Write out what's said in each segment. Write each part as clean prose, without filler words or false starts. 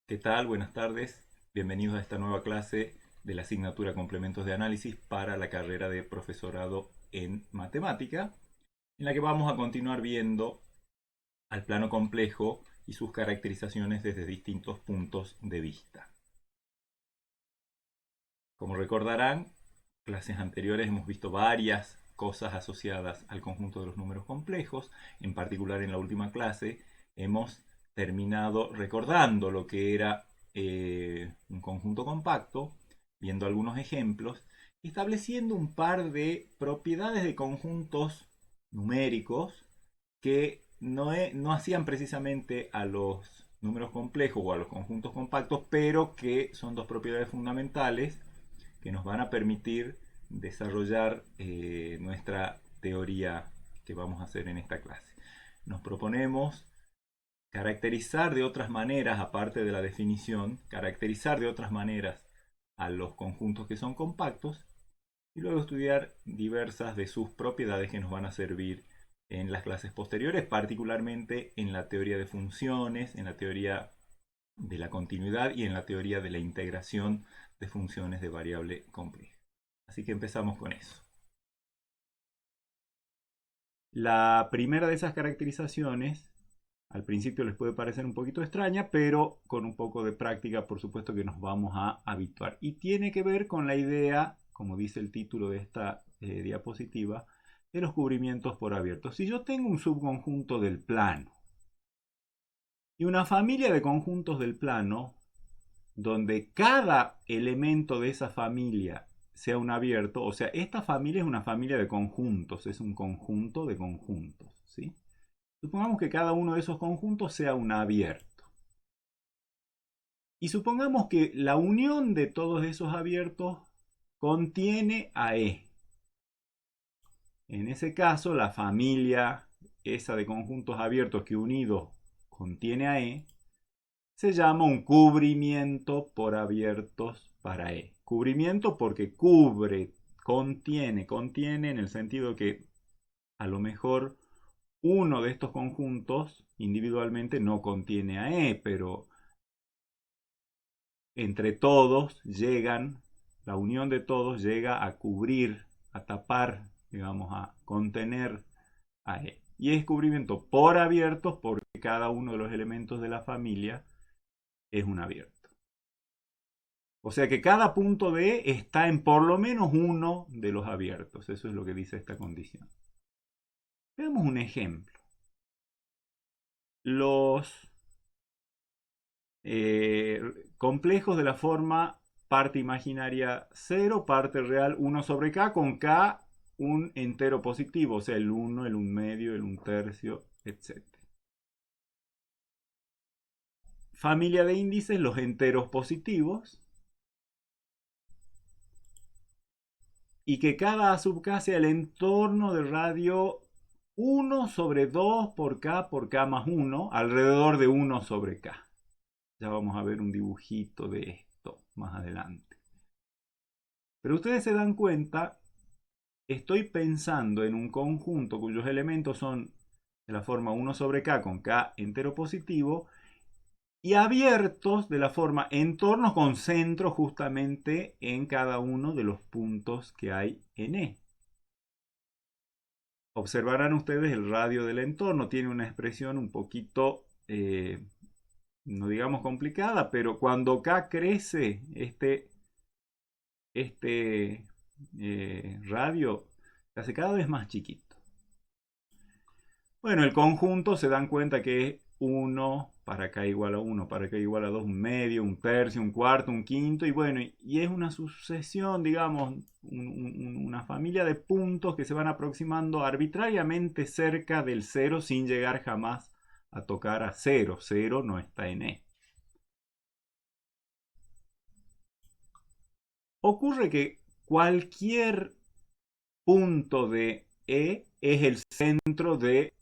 ¿Qué tal? Buenas tardes. Bienvenidos a esta nueva clase de la asignatura Complementos de Análisis para la carrera de Profesorado en Matemática, en la que vamos a continuar viendo al plano complejo y sus caracterizaciones desde distintos puntos de vista. Como recordarán, clases anteriores hemos visto varias cosas asociadas al conjunto de los números complejos. En particular, en la última clase hemos terminado recordando lo que era un conjunto compacto, viendo algunos ejemplos, estableciendo un par de propiedades de conjuntos numéricos que no hacían precisamente a los números complejos o a los conjuntos compactos, pero que son dos propiedades fundamentales que nos van a permitir desarrollar nuestra teoría que vamos a hacer en esta clase. Nos proponemos caracterizar de otras maneras, aparte de la definición, caracterizar de otras maneras a los conjuntos que son compactos y luego estudiar diversas de sus propiedades que nos van a servir en las clases posteriores, particularmente en la teoría de funciones, en la teoría de la continuidad y en la teoría de la integración de funciones de variable compleja. Así que empezamos con eso. La primera de esas caracterizaciones, al principio les puede parecer un poquito extraña, pero con un poco de práctica, por supuesto que nos vamos a habituar. Y tiene que ver con la idea, como dice el título de esta diapositiva, de los cubrimientos por abiertos. Si yo tengo un subconjunto del plano y una familia de conjuntos del plano, donde cada elemento de esa familia sea un abierto, o sea, esta familia es una familia de conjuntos, es un conjunto de conjuntos, ¿sí? Supongamos que cada uno de esos conjuntos sea un abierto. Y supongamos que la unión de todos esos abiertos contiene a E. En ese caso, la familia esa de conjuntos abiertos que unidos contiene a E se llama un cubrimiento por abiertos para E. Cubrimiento porque cubre, contiene en el sentido que a lo mejor uno de estos conjuntos individualmente no contiene a E, pero entre todos llegan, la unión de todos llega a cubrir, a tapar, digamos, a contener a E. Y es cubrimiento por abiertos porque cada uno de los elementos de la familia es un abierto. O sea que cada punto de E está en por lo menos uno de los abiertos. Eso es lo que dice esta condición. Veamos un ejemplo. Los complejos de la forma parte imaginaria 0, parte real 1 sobre k, con k un entero positivo, o sea, el 1, el 1 medio, el 1 tercio, etc. Familia de índices, los enteros positivos. Y que cada A sub k sea el entorno de radio 1 sobre 2 por k más 1, alrededor de 1 sobre k. Ya vamos a ver un dibujito de esto más adelante. Pero ustedes se dan cuenta, estoy pensando en un conjunto cuyos elementos son de la forma 1 sobre k con k entero positivo y abiertos de la forma entornos con centro justamente en cada uno de los puntos que hay en E. Observarán ustedes el radio del entorno, tiene una expresión un poquito, no digamos complicada, pero cuando k crece, este radio se hace cada vez más chiquito. Bueno, el conjunto se dan cuenta que es 1 para k igual a 1, para k igual a 2, un medio, un tercio, un cuarto, un quinto, y bueno, y es una sucesión, digamos, una familia de puntos que se van aproximando arbitrariamente cerca del 0 sin llegar jamás a tocar a 0. 0 no está en E. Ocurre que cualquier punto de E es el centro de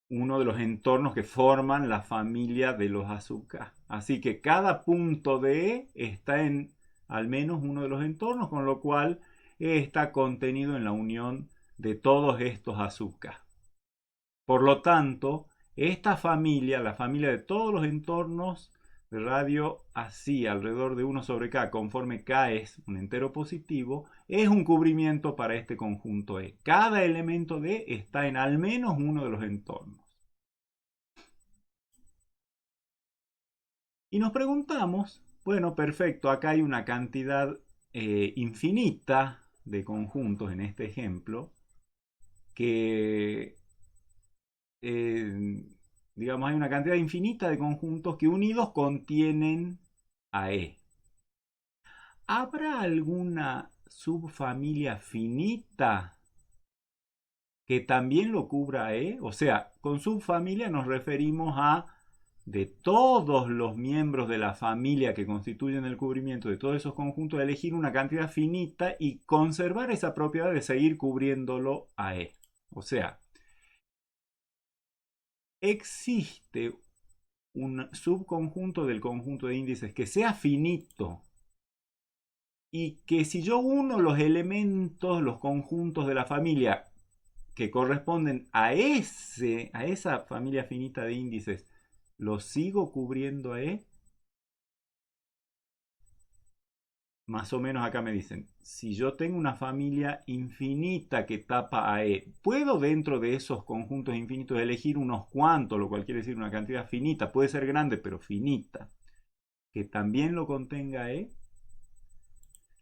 uno de los entornos que forman la familia de los azúcares. Así que cada punto de E está en al menos uno de los entornos, con lo cual E está contenido en la unión de todos estos azúcares. Por lo tanto, esta familia, la familia de todos los entornos de radio así alrededor de 1 sobre K, conforme K es un entero positivo, es un cubrimiento para este conjunto E. Cada elemento de E está en al menos uno de los entornos. Y nos preguntamos, bueno, perfecto, acá hay una cantidad infinita de conjuntos en este ejemplo que, digamos, hay una cantidad infinita de conjuntos que unidos contienen a E. ¿Habrá alguna subfamilia finita que también lo cubra a E? O sea, con subfamilia nos referimos a de todos los miembros de la familia que constituyen el cubrimiento de todos esos conjuntos, elegir una cantidad finita y conservar esa propiedad de seguir cubriéndolo a E. O sea, existe un subconjunto del conjunto de índices que sea finito y que si yo uno los elementos, los conjuntos de la familia que corresponden a esa familia finita de índices, los sigo cubriendo a E. Más o menos acá me dicen, si yo tengo una familia infinita que tapa a E, ¿puedo dentro de esos conjuntos infinitos elegir unos cuantos, lo cual quiere decir una cantidad finita? Puede ser grande, pero finita, que también lo contenga E.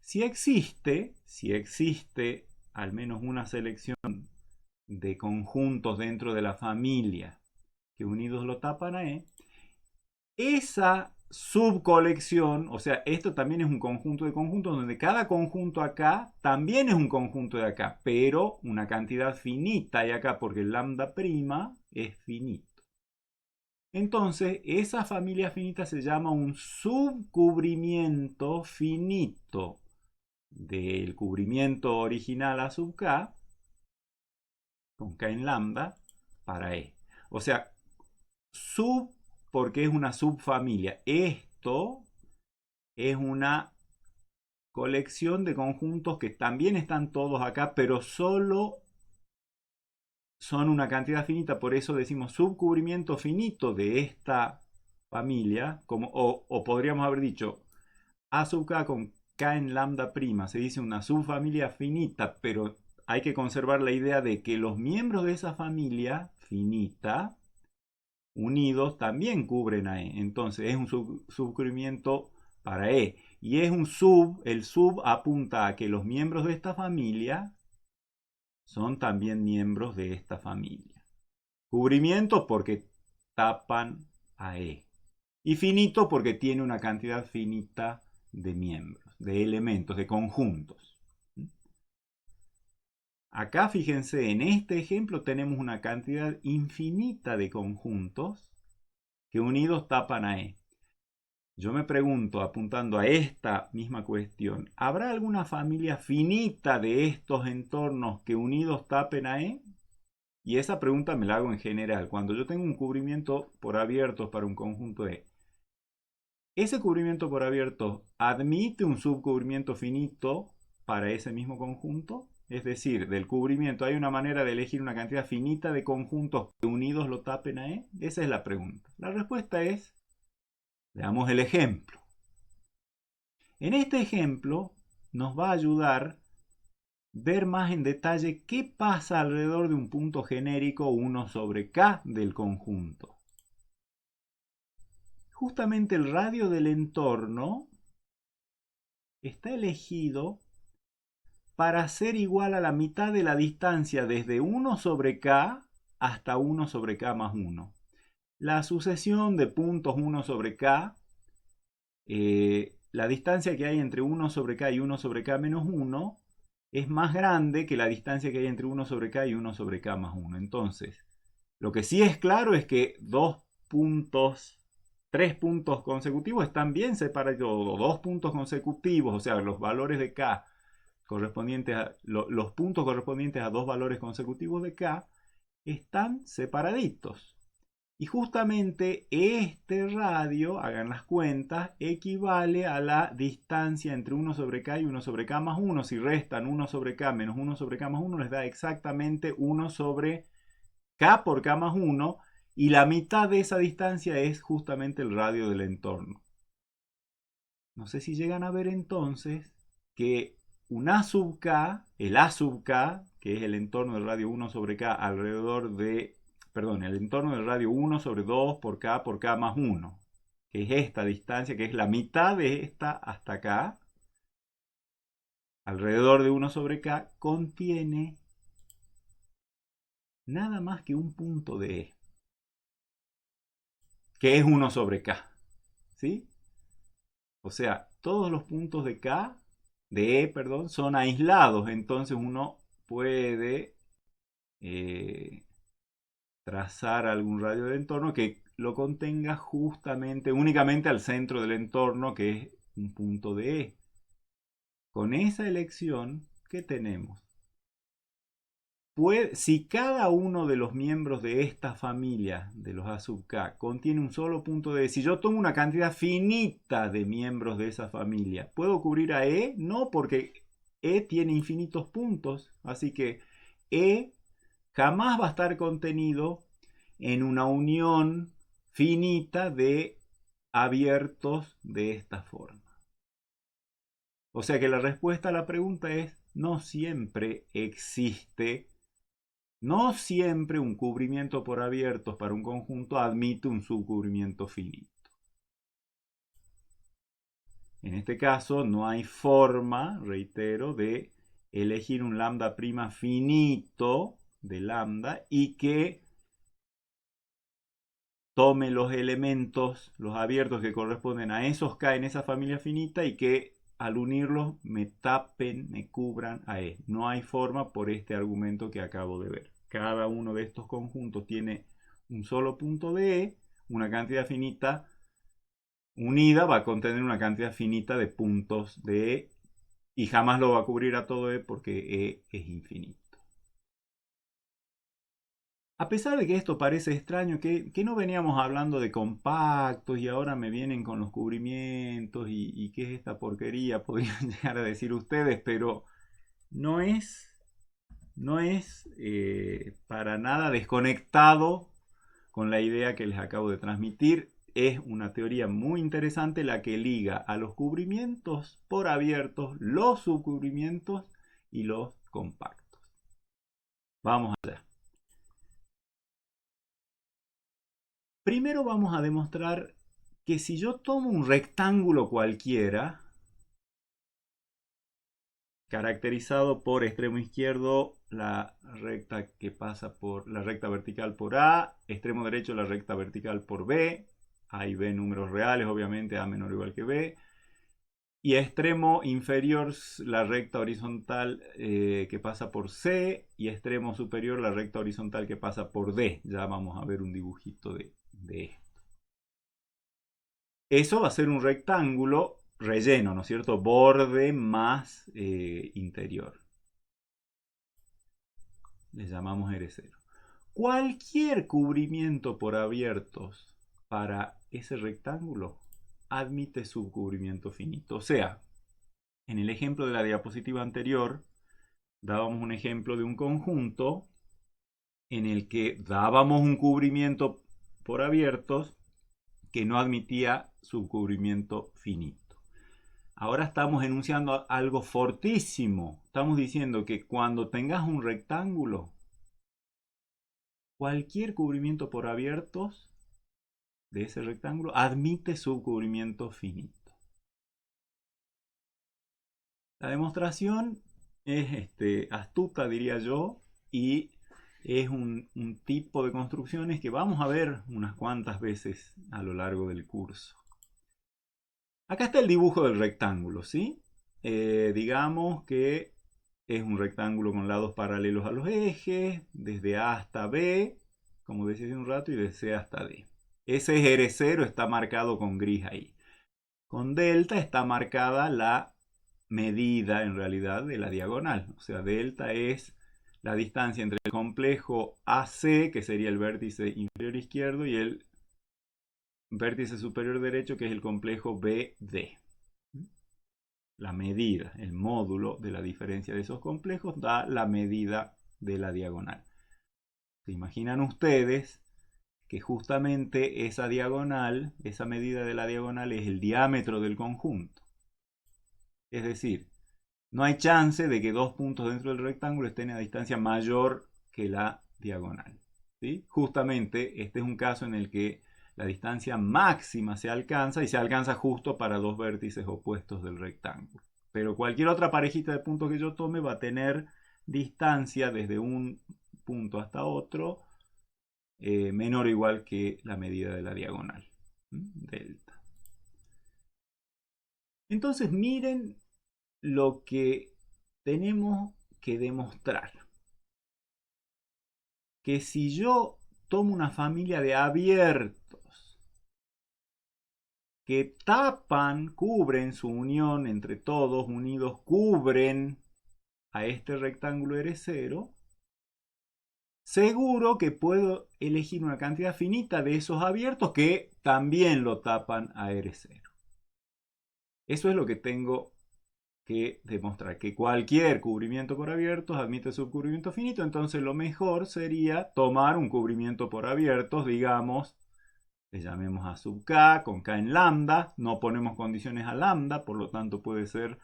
Si existe al menos una selección de conjuntos dentro de la familia que unidos lo tapan a E, esa subcolección, o sea, esto también es un conjunto de conjuntos donde cada conjunto acá también es un conjunto de acá, pero una cantidad finita hay acá porque el lambda prima es finito. Entonces, esa familia finita se llama un subcubrimiento finito del cubrimiento original A sub K, con K en lambda, para E. O sea, sub porque es una subfamilia. Esto es una colección de conjuntos que también están todos acá, pero solo son una cantidad finita, por eso decimos subcubrimiento finito de esta familia, o podríamos haber dicho A sub K con K en lambda prima, se dice una subfamilia finita, pero hay que conservar la idea de que los miembros de esa familia finita unidos también cubren a E. Entonces es un subcubrimiento para E. Y es un el sub apunta a que los miembros de esta familia son también miembros de esta familia. Cubrimiento porque tapan a E. Y finito porque tiene una cantidad finita de miembros, de elementos, de conjuntos. Acá fíjense, en este ejemplo tenemos una cantidad infinita de conjuntos que unidos tapan a E. Yo me pregunto, apuntando a esta misma cuestión, ¿habrá alguna familia finita de estos entornos que unidos tapen a E? Y esa pregunta me la hago en general. Cuando yo tengo un cubrimiento por abiertos para un conjunto E, ¿ese cubrimiento por abierto admite un subcubrimiento finito para ese mismo conjunto? Es decir, del cubrimiento, ¿hay una manera de elegir una cantidad finita de conjuntos que unidos lo tapen a E? Esa es la pregunta. La respuesta es, veamos el ejemplo. En este ejemplo nos va a ayudar ver más en detalle qué pasa alrededor de un punto genérico 1 sobre K del conjunto. Justamente el radio del entorno está elegido para ser igual a la mitad de la distancia desde 1 sobre K hasta 1 sobre K más 1. La sucesión de puntos 1 sobre K, la distancia que hay entre 1 sobre K y 1 sobre K menos 1 es más grande que la distancia que hay entre 1 sobre K y 1 sobre K más 1. Entonces, lo que sí es claro es que 3 puntos consecutivos están bien separados, 2 puntos consecutivos, o sea, los valores de K correspondientes los puntos correspondientes a 2 valores consecutivos de K están separaditos. Y justamente este radio, hagan las cuentas, equivale a la distancia entre 1 sobre K y 1 sobre K más 1. Si restan 1 sobre K menos 1 sobre K más 1, les da exactamente 1 sobre K por K más 1. Y la mitad de esa distancia es justamente el radio del entorno. No sé si llegan a ver entonces que un A sub k, el A sub k, que es el entorno del radio 1 sobre k alrededor de, perdón, el entorno del radio 1 sobre 2 por k más 1, que es esta distancia, que es la mitad de esta hasta acá, alrededor de 1 sobre k, contiene nada más que un punto de E, que es 1 sobre k. ¿Sí? O sea, todos los puntos de K, de E, perdón, son aislados. Entonces uno puede trazar algún radio de entorno que lo contenga justamente, únicamente al centro del entorno, que es un punto de E. Con esa elección, ¿qué tenemos? Si cada uno de los miembros de esta familia de los A sub K contiene un solo punto de E, si yo tomo una cantidad finita de miembros de esa familia, ¿puedo cubrir a E? No, porque E tiene infinitos puntos, así que E jamás va a estar contenido en una unión finita de abiertos de esta forma. O sea que la respuesta a la pregunta es: no siempre existe. No siempre un cubrimiento por abiertos para un conjunto admite un subcubrimiento finito. En este caso no hay forma, reitero, de elegir un lambda prima finito de lambda y que tome los elementos, los abiertos que corresponden a esos K en esa familia finita y que al unirlos me tapen, me cubran a E. No hay forma por este argumento que acabo de ver. Cada uno de estos conjuntos tiene un solo punto de E, una cantidad finita unida va a contener una cantidad finita de puntos de E y jamás lo va a cubrir a todo E porque E es infinito. A pesar de que esto parece extraño, que no veníamos hablando de compactos y ahora me vienen con los cubrimientos y qué es esta porquería, podrían llegar a decir ustedes, pero no es, no es para nada desconectado con la idea que les acabo de transmitir. Es una teoría muy interesante la que liga a los cubrimientos por abiertos, los subcubrimientos y los compactos. Vamos allá. Primero vamos a demostrar que si yo tomo un rectángulo cualquiera, caracterizado por extremo izquierdo la recta que pasa por la recta vertical por A, extremo derecho la recta vertical por B, A y B números reales, obviamente A menor o igual que B, y a extremo inferior la recta horizontal que pasa por C, y a extremo superior la recta horizontal que pasa por D. Ya vamos a ver un dibujito de esto. Eso va a ser un rectángulo relleno, ¿no es cierto? Borde más interior. Le llamamos R0. Cualquier cubrimiento por abiertos para ese rectángulo admite subcubrimiento finito. O sea, en el ejemplo de la diapositiva anterior, dábamos un ejemplo de un conjunto en el que dábamos un cubrimiento por abiertos que no admitía subcubrimiento finito. Ahora estamos enunciando algo fortísimo. Estamos diciendo que cuando tengas un rectángulo, cualquier cubrimiento por abiertos de ese rectángulo admite subcubrimiento finito. La demostración es astuta, diría yo, y es un tipo de construcciones que vamos a ver unas cuantas veces a lo largo del curso. Acá está el dibujo del rectángulo, ¿sí? Digamos que es un rectángulo con lados paralelos a los ejes, desde A hasta B, como decía hace un rato, y de C hasta D. Ese es R0, está marcado con gris ahí. Con delta está marcada la medida, en realidad, de la diagonal. O sea, delta es la distancia entre el complejo AC, que sería el vértice inferior izquierdo, y el vértice superior derecho, que es el complejo BD. La medida, el módulo de la diferencia de esos complejos da la medida de la diagonal. ¿Se imaginan ustedes que justamente esa diagonal, esa medida de la diagonal es el diámetro del conjunto. Es decir, no hay chance de que dos puntos dentro del rectángulo estén a distancia mayor que la diagonal. ¿Sí? Justamente este es un caso en el que la distancia máxima se alcanza y se alcanza justo para dos vértices opuestos del rectángulo. Pero cualquier otra parejita de puntos que yo tome va a tener distancia desde un punto hasta otro menor o igual que la medida de la diagonal, delta. Entonces miren lo que tenemos que demostrar. Que si yo tomo una familia de abiertos que tapan, cubren su unión entre todos unidos, cubren a este rectángulo R0, seguro que puedo elegir una cantidad finita de esos abiertos que también lo tapan a R0. Eso es lo que tengo que demostrar, que cualquier cubrimiento por abiertos admite subcubrimiento finito. Entonces lo mejor sería tomar un cubrimiento por abiertos, digamos, le llamemos a sub k con k en lambda, no ponemos condiciones a lambda, por lo tanto puede ser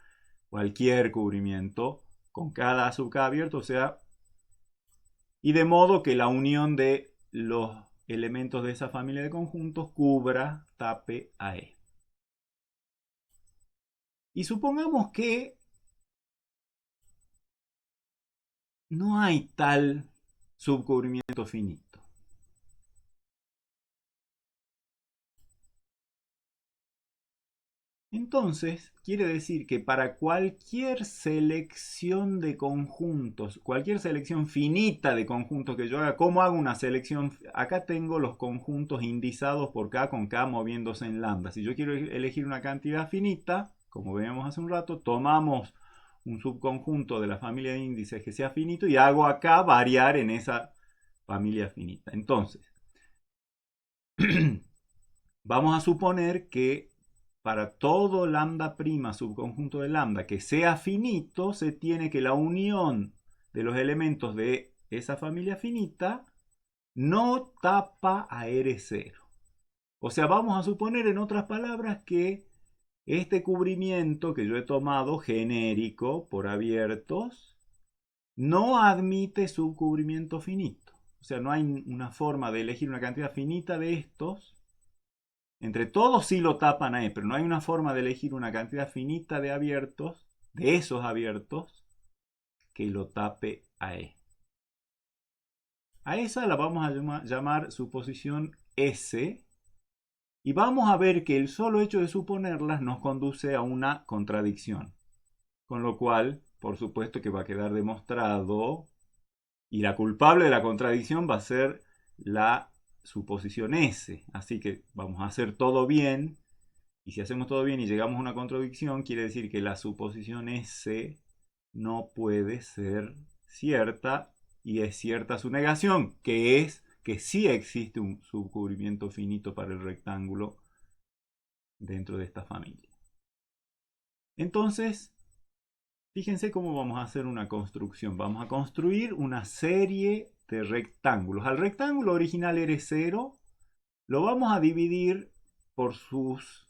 cualquier cubrimiento con cada sub k abierto, o sea, y de modo que la unión de los elementos de esa familia de conjuntos cubra, tape a E. Y supongamos que no hay tal subcubrimiento finito. Entonces, quiere decir que para cualquier selección de conjuntos, cualquier selección finita de conjuntos que yo haga, ¿cómo hago una selección? Acá tengo los conjuntos indizados por K con K moviéndose en lambda. Si yo quiero elegir una cantidad finita, como veíamos hace un rato, tomamos un subconjunto de la familia de índices que sea finito y hago acá variar en esa familia finita. Entonces, vamos a suponer que para todo lambda prima subconjunto de lambda que sea finito, se tiene que la unión de los elementos de esa familia finita no tapa a R0. O sea, vamos a suponer en otras palabras que este cubrimiento que yo he tomado genérico por abiertos no admite subcubrimiento finito. O sea, no hay una forma de elegir una cantidad finita de estos. Entre todos sí lo tapan a E, pero no hay una forma de elegir una cantidad finita de abiertos, de esos abiertos, que lo tape a E. A esa la vamos a llamar suposición S, y vamos a ver que el solo hecho de suponerlas nos conduce a una contradicción. Con lo cual, por supuesto que va a quedar demostrado, y la culpable de la contradicción va a ser la suposición S. Así que vamos a hacer todo bien. Y si hacemos todo bien y llegamos a una contradicción, quiere decir que la suposición S no puede ser cierta y es cierta su negación, que es que sí existe un subcubrimiento finito para el rectángulo dentro de esta familia. Entonces, fíjense cómo vamos a hacer una construcción. Vamos a construir una serie de rectángulos. Al rectángulo original R0 lo vamos a dividir por sus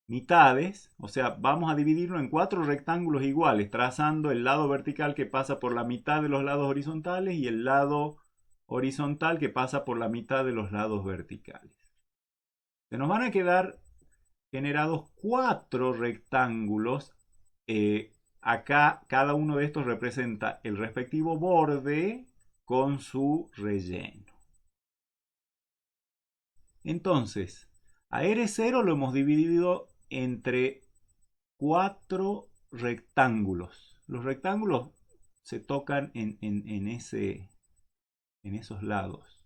mitades, o sea, vamos a dividirlo en 4 rectángulos iguales, trazando el lado vertical que pasa por la mitad de los lados horizontales y el lado horizontal que pasa por la mitad de los lados verticales. Se nos van a quedar generados 4 rectángulos. Acá cada uno de estos representa el respectivo borde con su relleno. Entonces, a R0 lo hemos dividido entre 4 rectángulos. Los rectángulos se tocan en esos lados.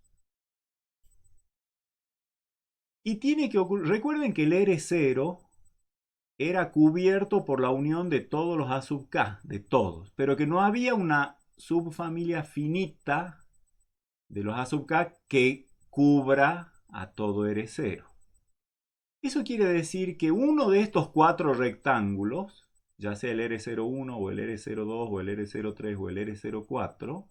Y tiene que ocurrir, recuerden que el R0 era cubierto por la unión de todos los A sub K, de todos, pero que no había una subfamilia finita de los A sub K que cubra a todo R0. Eso quiere decir que uno de estos 4 rectángulos, ya sea el R01 o el R02 o el R03 o el R04,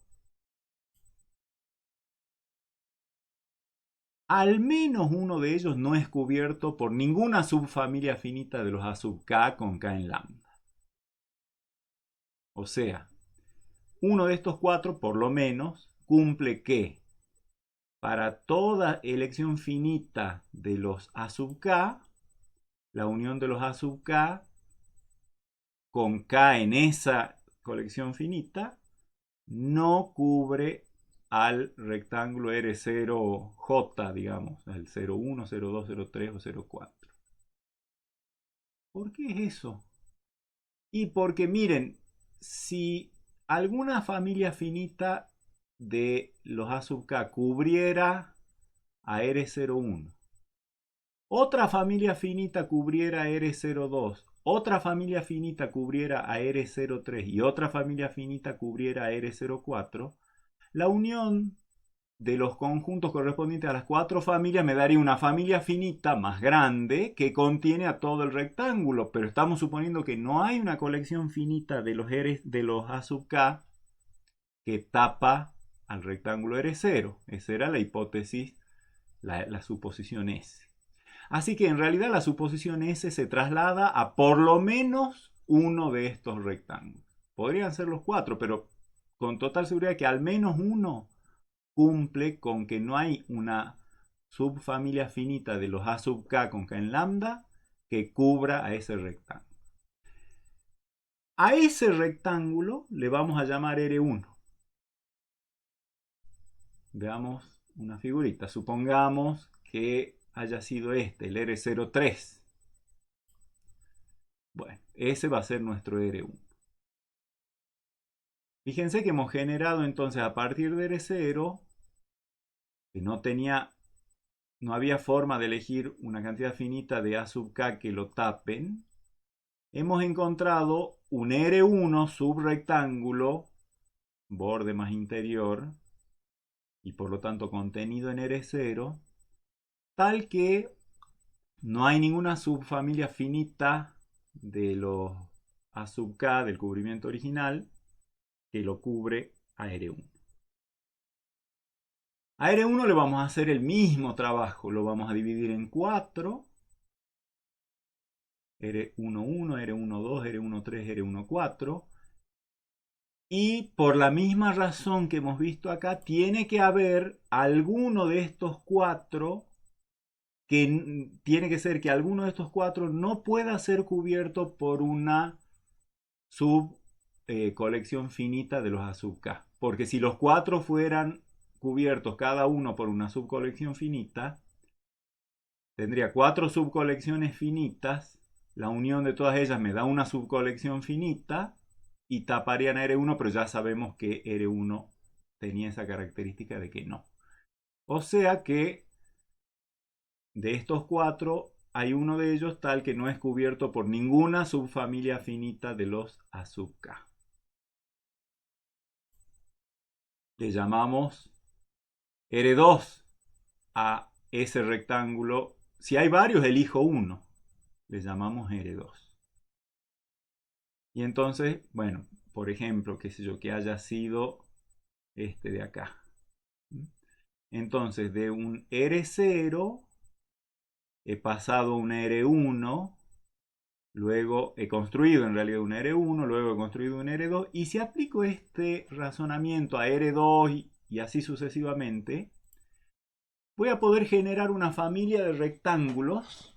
al menos uno de ellos no es cubierto por ninguna subfamilia finita de los A sub k con k en lambda. O sea, uno de estos cuatro por lo menos cumple que para toda elección finita de los A sub k, la unión de los A sub k con k en esa colección finita no cubre al rectángulo R0J, digamos, el 01, 02, 03 o 04. ¿Por qué es eso? Y porque miren, si alguna familia finita de los A sub k cubriera a R01, otra familia finita cubriera a R02, otra familia finita cubriera a R03 y otra familia finita cubriera a R04, la unión de los conjuntos correspondientes a las cuatro familias me daría una familia finita más grande que contiene a todo el rectángulo, pero estamos suponiendo que no hay una colección finita de los A sub k que tapa al rectángulo R0. Esa era la hipótesis, la suposición S. Así que en realidad la suposición S se traslada a por lo menos uno de estos rectángulos. Podrían ser los cuatro, pero con total seguridad que al menos uno cumple con que no hay una subfamilia finita de los A sub k con k en lambda que cubra a ese rectángulo. A ese rectángulo le vamos a llamar R1. Veamos una figurita. Supongamos que haya sido este, el R03. Bueno, ese va a ser nuestro R1. Fíjense que hemos generado entonces a partir de R0, que no había forma de elegir una cantidad finita de A sub k que lo tapen, hemos encontrado un R1 subrectángulo, borde más interior, y por lo tanto contenido en R0, tal que no hay ninguna subfamilia finita de los A sub k del cubrimiento original que lo cubre a R1. A R1 le vamos a hacer el mismo trabajo, lo vamos a dividir en 4, R11, R12, R13, R14, y por la misma razón que hemos visto acá, tiene que haber alguno de estos cuatro que tiene que ser que alguno de estos cuatro no pueda ser cubierto por una subcolección finita de los A sub k. Porque si los cuatro fueran cubiertos cada uno por una subcolección finita, tendría cuatro subcolecciones finitas, la unión de todas ellas me da una subcolección finita y taparían a R1, pero ya sabemos que R1 tenía esa característica de que no. O sea que de estos cuatro hay uno de ellos tal que no es cubierto por ninguna subfamilia finita de los A sub k. Le llamamos R2 a ese rectángulo. Si hay varios, elijo uno. Le llamamos R2. Y entonces, bueno, por ejemplo, qué sé yo, que haya sido este de acá. Entonces, de un R0 he pasado a un R1, luego he construido en realidad un R1, luego he construido un R2, y si aplico este razonamiento a R2 y así sucesivamente, voy a poder generar una familia de rectángulos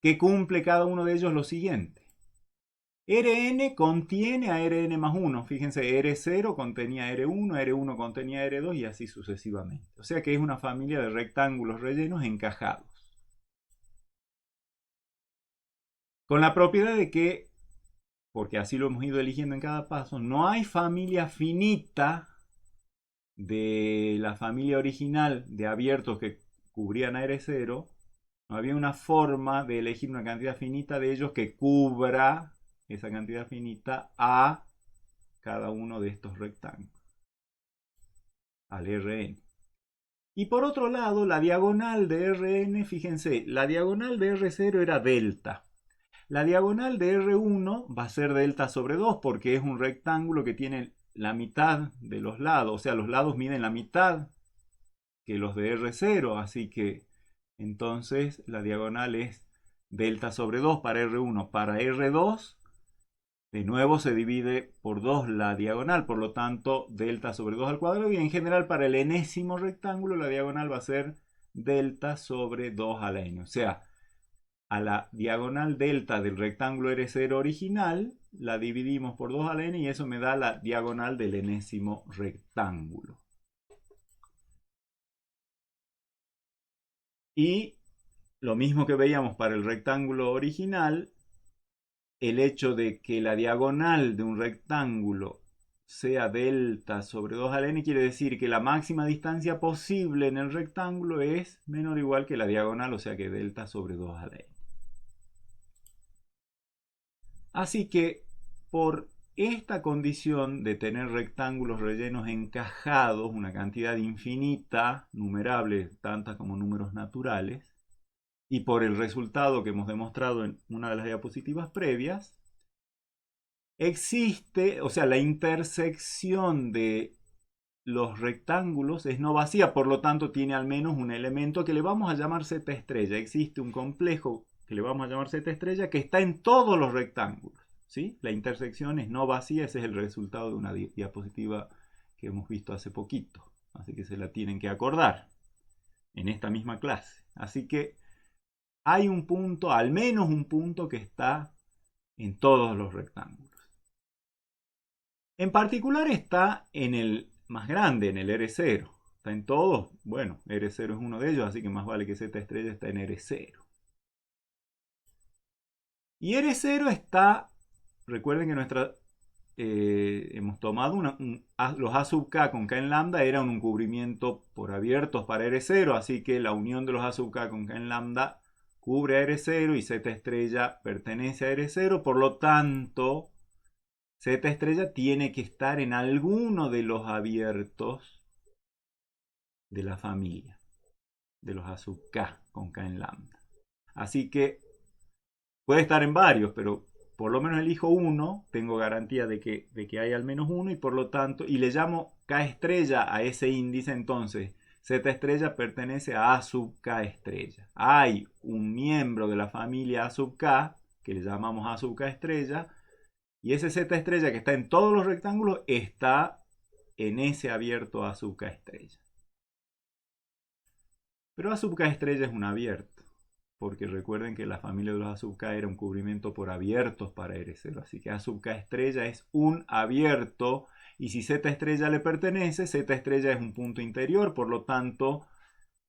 que cumple cada uno de ellos lo siguiente. Rn contiene a Rn más 1. Fíjense, R0 contenía R1, R1 contenía R2 y así sucesivamente. O sea que es una familia de rectángulos rellenos encajados. Con la propiedad de que, porque así lo hemos ido eligiendo en cada paso, no hay familia finita de la familia original de abiertos que cubrían a R0. No había una forma de elegir una cantidad finita de ellos que cubra esa cantidad finita a cada uno de estos rectángulos, al Rn. Y por otro lado, la diagonal de Rn, fíjense, la diagonal de R0 era delta. La diagonal de R1 va a ser delta sobre 2 porque es un rectángulo que tiene la mitad de los lados, o sea, los lados miden la mitad que los de R0, así que entonces la diagonal es delta sobre 2 para R1. Para R2, de nuevo se divide por 2 la diagonal, por lo tanto delta sobre 2 al cuadrado, y en general para el enésimo rectángulo la diagonal va a ser delta sobre 2 a la n. O sea, a la diagonal delta del rectángulo R0 original la dividimos por 2 a la n y eso me da la diagonal del enésimo rectángulo. Y lo mismo que veíamos para el rectángulo original, el hecho de que la diagonal de un rectángulo sea delta sobre 2 a la n quiere decir que la máxima distancia posible en el rectángulo es menor o igual que la diagonal, o sea que delta sobre 2 a la n. Así que por esta condición de tener rectángulos rellenos encajados, una cantidad infinita, numerable, tantas como números naturales, y por el resultado que hemos demostrado en una de las diapositivas previas, existe, o sea, la intersección de los rectángulos es no vacía, por lo tanto tiene al menos un elemento que le vamos a llamar Z estrella. Existe un complejo que le vamos a llamar Z estrella que está en todos los rectángulos, ¿sí? La intersección es no vacía, ese es el resultado de una diapositiva que hemos visto hace poquito, así que se la tienen que acordar en esta misma clase. Así que hay un punto, al menos un punto que está en todos los rectángulos. En particular está en el más grande, en el R0. ¿Está en todos? Bueno, R0 es uno de ellos, así que más vale que Z estrella está en R0. Y R0 está, recuerden que hemos tomado los A sub k con k en lambda eran un cubrimiento por abiertos para R0, así que la unión de los A sub k con k en lambda cubre a R0 y Z estrella pertenece a R0, por lo tanto Z estrella tiene que estar en alguno de los abiertos de la familia, de los A sub k con k en lambda. Así que puede estar en varios, pero por lo menos elijo uno, tengo garantía de que hay al menos uno y por lo tanto, y le llamo k estrella a ese índice, entonces Z estrella pertenece a A sub k estrella. Hay un miembro de la familia A sub k, que le llamamos A sub k estrella, y ese Z estrella que está en todos los rectángulos está en ese abierto A sub k estrella. Pero A sub k estrella es un abierto, porque recuerden que la familia de los A sub k era un cubrimiento por abiertos para R0, así que A sub k estrella es un abierto, y si Z estrella le pertenece, Z estrella es un punto interior, por lo tanto,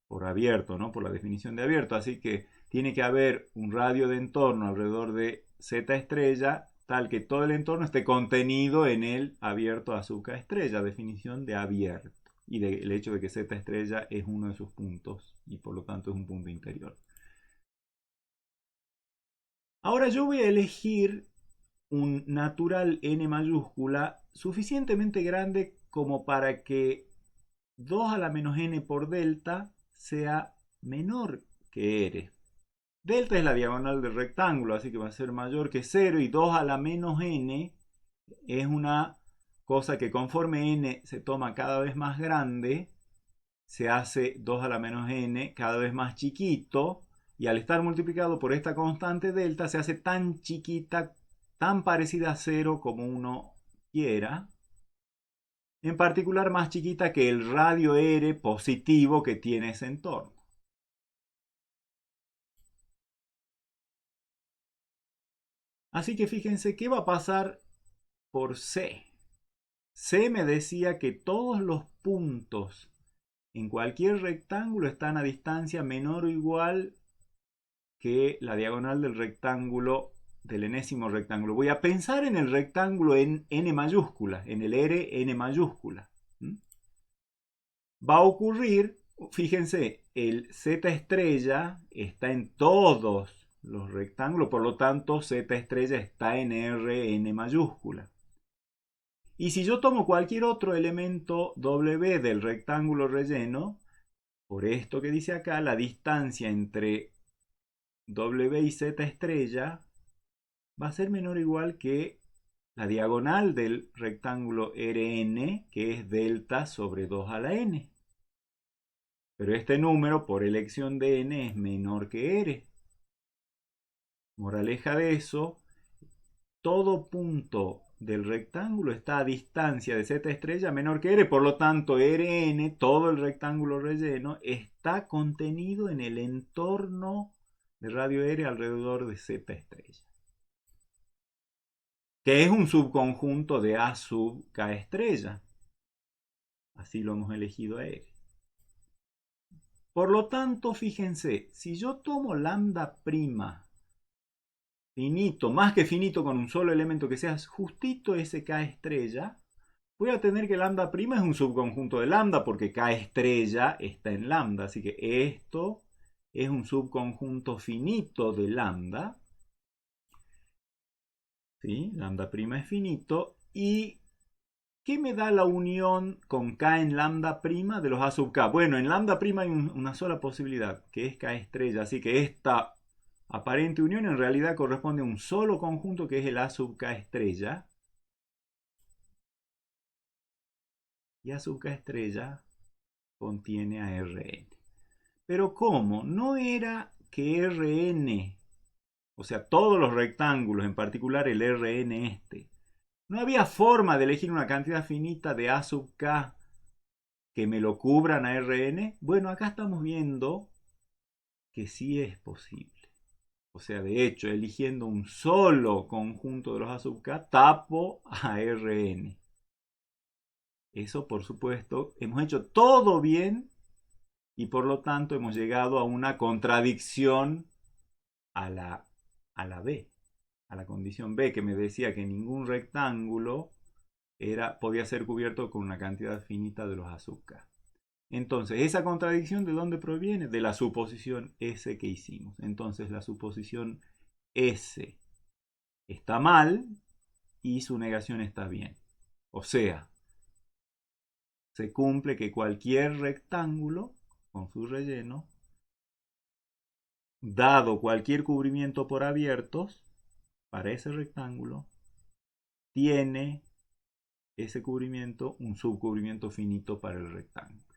por abierto, ¿no? Por la definición de abierto, así que tiene que haber un radio de entorno alrededor de Z estrella, tal que todo el entorno esté contenido en el abierto A sub k estrella, definición de abierto, y del hecho de que Z estrella es uno de sus puntos, y por lo tanto es un punto interior. Ahora yo voy a elegir un natural n mayúscula suficientemente grande como para que 2 a la menos n por delta sea menor que r. Delta es la diagonal del rectángulo, así que va a ser mayor que 0, y 2 a la menos n es una cosa que conforme n se toma cada vez más grande, se hace 2 a la menos n cada vez más chiquito, y al estar multiplicado por esta constante delta se hace tan chiquita, tan parecida a 0 como uno quiera, en particular más chiquita que el radio r positivo que tiene ese entorno. Así que fíjense qué va a pasar por C. C me decía que todos los puntos en cualquier rectángulo están a distancia menor o igual que la diagonal del rectángulo, del enésimo rectángulo. Voy a pensar en el rectángulo en n mayúscula, en el r n mayúscula. Va a ocurrir, fíjense, el Z estrella está en todos los rectángulos, por lo tanto Z estrella está en r n mayúscula. Y si yo tomo cualquier otro elemento W del rectángulo relleno, por esto que dice acá, la distancia entre W y Z estrella va a ser menor o igual que la diagonal del rectángulo Rn, que es delta sobre 2 a la n. Pero este número, por elección de n, es menor que r. Moraleja de eso, todo punto del rectángulo está a distancia de z estrella menor que r, por lo tanto Rn, todo el rectángulo relleno, está contenido en el entorno de radio r alrededor de z estrella, que es un subconjunto de A sub K estrella. Así lo hemos elegido a R. Por lo tanto, fíjense, si yo tomo lambda prima finito, más que finito con un solo elemento que sea justito ese K estrella, voy a tener que lambda prima es un subconjunto de lambda porque K estrella está en lambda. Así que esto es un subconjunto finito de lambda. ¿Sí? Lambda prima es finito. ¿Y qué me da la unión con K en lambda prima de los A sub K? Bueno, en lambda prima hay una sola posibilidad, que es K estrella. Así que esta aparente unión en realidad corresponde a un solo conjunto que es el A sub K estrella. Y A sub K estrella contiene a Rn. Pero ¿cómo? No era que Rn, o sea, todos los rectángulos, en particular el Rn este, no había forma de elegir una cantidad finita de A sub K que me lo cubran a Rn. Bueno, acá estamos viendo que sí es posible. O sea, de hecho, eligiendo un solo conjunto de los A sub K, tapo a Rn. Eso, por supuesto, hemos hecho todo bien y por lo tanto hemos llegado a una contradicción a la B, a la condición B, que me decía que ningún rectángulo podía ser cubierto con una cantidad finita de los A sub K. Entonces, ¿esa contradicción de dónde proviene? De la suposición S que hicimos. Entonces, la suposición S está mal y su negación está bien. O sea, se cumple que cualquier rectángulo con su relleno, dado cualquier cubrimiento por abiertos, para ese rectángulo, tiene ese cubrimiento un subcubrimiento finito para el rectángulo.